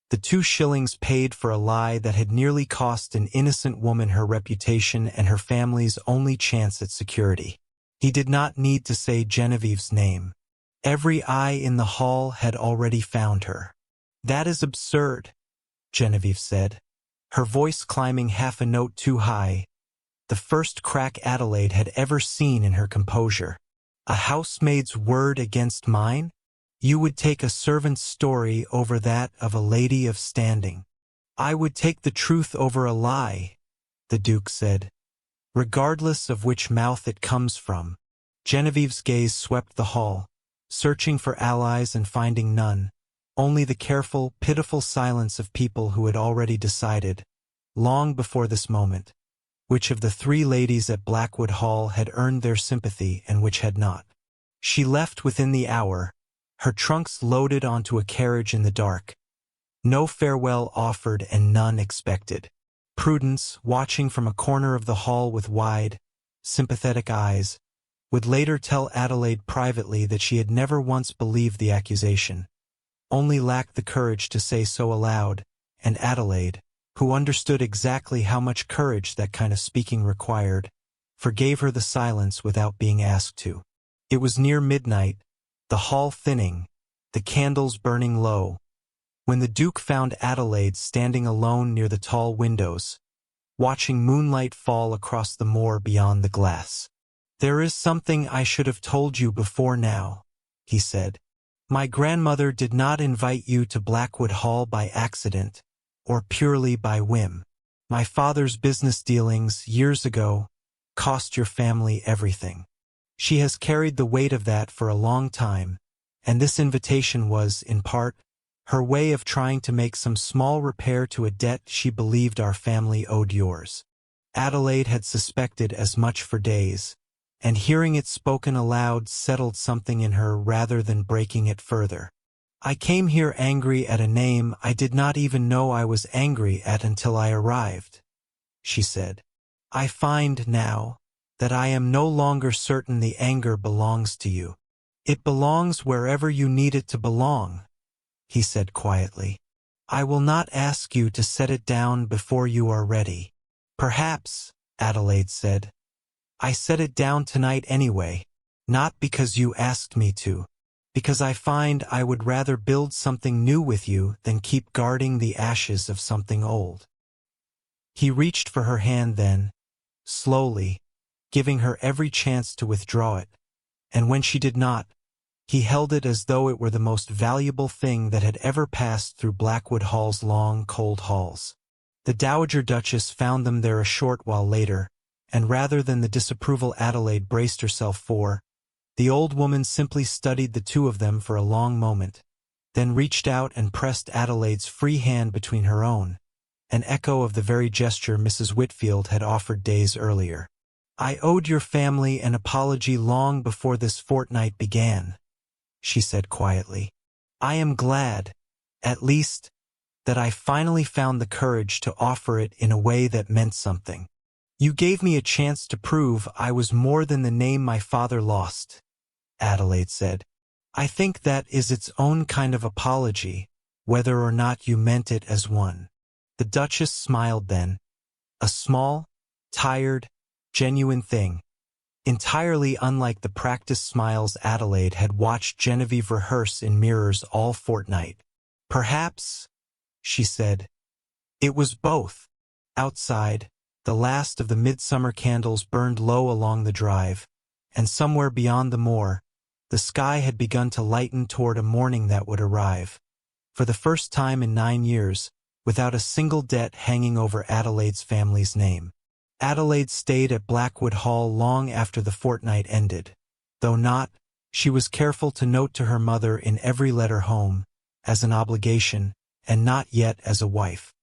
the 2 shillings paid for a lie that had nearly cost an innocent woman her reputation and her family's only chance at security. He did not need to say Genevieve's name. Every eye in the hall had already found her. "That is absurd," Genevieve said, her voice climbing half a note too high, the first crack Adelaide had ever seen in her composure. "A housemaid's word against mine? You would take a servant's story over that of a lady of standing." "I would take the truth over a lie," the Duke said, "regardless of which mouth it comes from." Genevieve's gaze swept the hall, searching for allies and finding none, only the careful, pitiful silence of people who had already decided, long before this moment, which of the 3 ladies at Blackwood Hall had earned their sympathy and which had not. She left within the hour, her trunks loaded onto a carriage in the dark, no farewell offered and none expected. Prudence, watching from a corner of the hall with wide, sympathetic eyes, would later tell Adelaide privately that she had never once believed the accusation, only lacked the courage to say so aloud, and Adelaide, who understood exactly how much courage that kind of speaking required, forgave her the silence without being asked to. It was near midnight, the hall thinning, the candles burning low, When the Duke found Adelaide standing alone near the tall windows, watching moonlight fall across the moor beyond the glass. "There is something I should have told you before now," he said. "My grandmother did not invite you to Blackwood Hall by accident, or purely by whim. My father's business dealings, years ago, cost your family everything. She has carried the weight of that for a long time, and this invitation was, in part, her way of trying to make some small repair to a debt she believed our family owed yours." Adelaide had suspected as much for days, and hearing it spoken aloud settled something in her rather than breaking it further. "I came here angry at a name I did not even know I was angry at until I arrived," she said. "I find now that I am no longer certain the anger belongs to you. It belongs wherever you need it to belong," he said quietly. "I will not ask you to set it down before you are ready." "Perhaps," Adelaide said. "I set it down tonight anyway, not because you asked me to, because I find I would rather build something new with you than keep guarding the ashes of something old." He reached for her hand then, slowly, giving her every chance to withdraw it, and when she did not, he held it as though it were the most valuable thing that had ever passed through Blackwood Hall's long, cold halls. The Dowager Duchess found them there a short while later, and rather than the disapproval Adelaide braced herself for, the old woman simply studied the two of them for a long moment, then reached out and pressed Adelaide's free hand between her own, an echo of the very gesture Mrs. Whitfield had offered days earlier. "I owed your family an apology long before this fortnight began," she said quietly. "I am glad, at least, that I finally found the courage to offer it in a way that meant something. You gave me a chance to prove I was more than the name my father lost," Adelaide said. "I think that is its own kind of apology, whether or not you meant it as one." The Duchess smiled then, a small, tired, genuine thing, entirely unlike the practiced smiles Adelaide had watched Genevieve rehearse in mirrors all fortnight. "Perhaps," she said, "it was both." Outside, the last of the midsummer candles burned low along the drive, and somewhere beyond the moor, the sky had begun to lighten toward a morning that would arrive, for the first time in 9 years, without a single debt hanging over Adelaide's family's name. Adelaide stayed at Blackwood Hall long after the fortnight ended, though not, she was careful to note to her mother in every letter home, as an obligation, and not yet as a wife.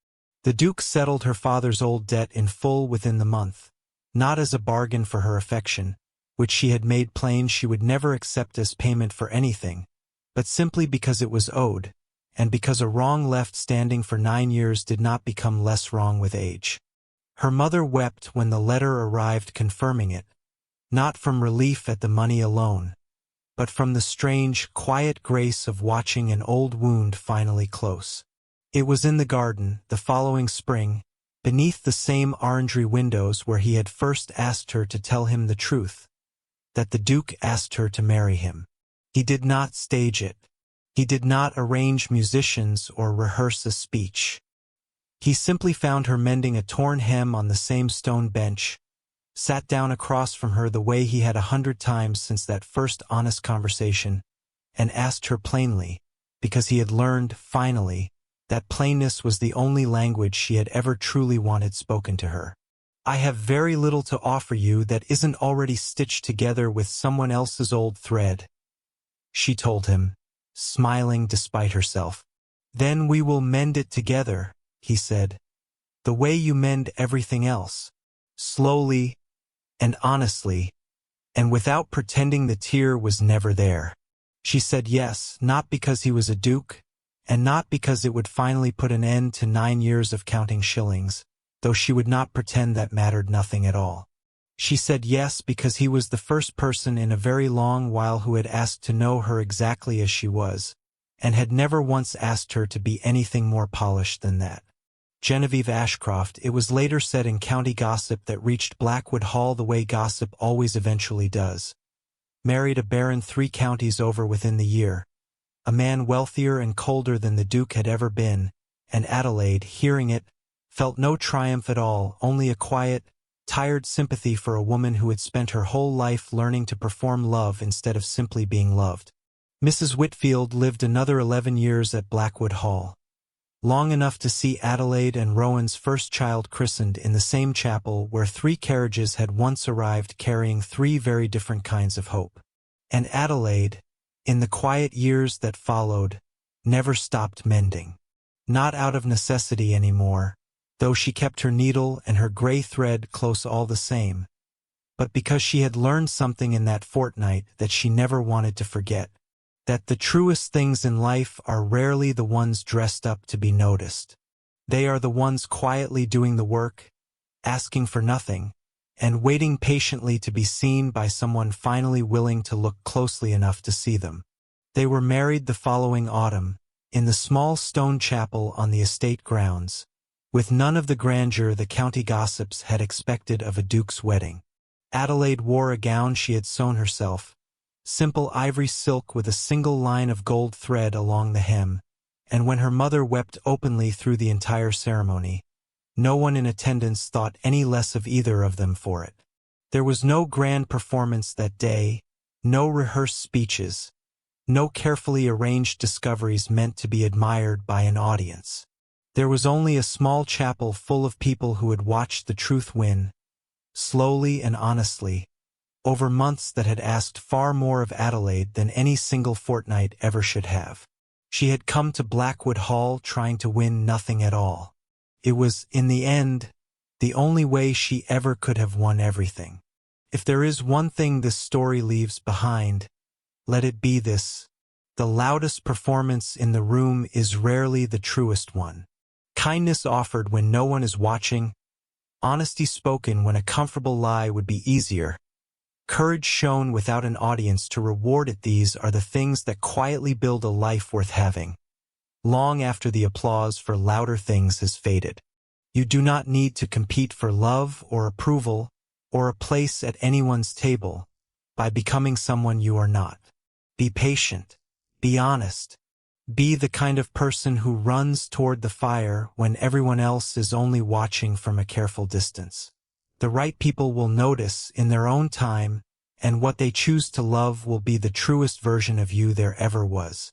The Duke settled her father's old debt in full within the month, not as a bargain for her affection, which she had made plain she would never accept as payment for anything, but simply because it was owed, and because a wrong left standing for 9 years did not become less wrong with age. Her mother wept when the letter arrived confirming it, not from relief at the money alone, but from the strange, quiet grace of watching an old wound finally close. It was in the garden, the following spring, beneath the same orangery windows where he had first asked her to tell him the truth, that the Duke asked her to marry him. He did not stage it. He did not arrange musicians or rehearse a speech. He simply found her mending a torn hem on the same stone bench, sat down across from her the way he had 100 times since that first honest conversation, and asked her plainly, because he had learned, finally, that plainness was the only language she had ever truly wanted spoken to her. "I have very little to offer you that isn't already stitched together with someone else's old thread," she told him, smiling despite herself. "Then we will mend it together," he said, "the way you mend everything else, slowly and honestly, and without pretending the tear was never there." She said yes, not because he was a duke, and not because it would finally put an end to 9 years of counting shillings, though she would not pretend that mattered nothing at all. She said yes because he was the first person in a very long while who had asked to know her exactly as she was, and had never once asked her to be anything more polished than that. Genevieve Ashcroft, it was later said in county gossip that reached Blackwood Hall the way gossip always eventually does, married a baron 3 counties over within the year, a man wealthier and colder than the Duke had ever been, and Adelaide, hearing it, felt no triumph at all, only a quiet, tired sympathy for a woman who had spent her whole life learning to perform love instead of simply being loved. Mrs. Whitfield lived another 11 years at Blackwood Hall, long enough to see Adelaide and Rowan's first child christened in the same chapel where 3 carriages had once arrived carrying 3 very different kinds of hope. And Adelaide, in the quiet years that followed, never stopped mending. Not out of necessity anymore, though she kept her needle and her gray thread close all the same, but because she had learned something in that fortnight that she never wanted to forget. That the truest things in life are rarely the ones dressed up to be noticed. They are the ones quietly doing the work, asking for nothing, and waiting patiently to be seen by someone finally willing to look closely enough to see them. They were married the following autumn, in the small stone chapel on the estate grounds, with none of the grandeur the county gossips had expected of a duke's wedding. Adelaide wore a gown she had sewn herself, simple ivory silk with a single line of gold thread along the hem, and when her mother wept openly through the entire ceremony, no one in attendance thought any less of either of them for it. There was no grand performance that day, no rehearsed speeches, no carefully arranged discoveries meant to be admired by an audience. There was only a small chapel full of people who had watched the truth win, slowly and honestly, over months that had asked far more of Adelaide than any single fortnight ever should have. She had come to Blackwood Hall trying to win nothing at all. It was, in the end, the only way she ever could have won everything. If there is one thing this story leaves behind, let it be this: the loudest performance in the room is rarely the truest one. Kindness offered when no one is watching, honesty spoken when a comfortable lie would be easier, courage shown without an audience to reward it, these are the things that quietly build a life worth having, long after the applause for louder things has faded. You do not need to compete for love or approval or a place at anyone's table by becoming someone you are not. Be patient. Be honest. Be the kind of person who runs toward the fire when everyone else is only watching from a careful distance. The right people will notice in their own time, and what they choose to love will be the truest version of you there ever was.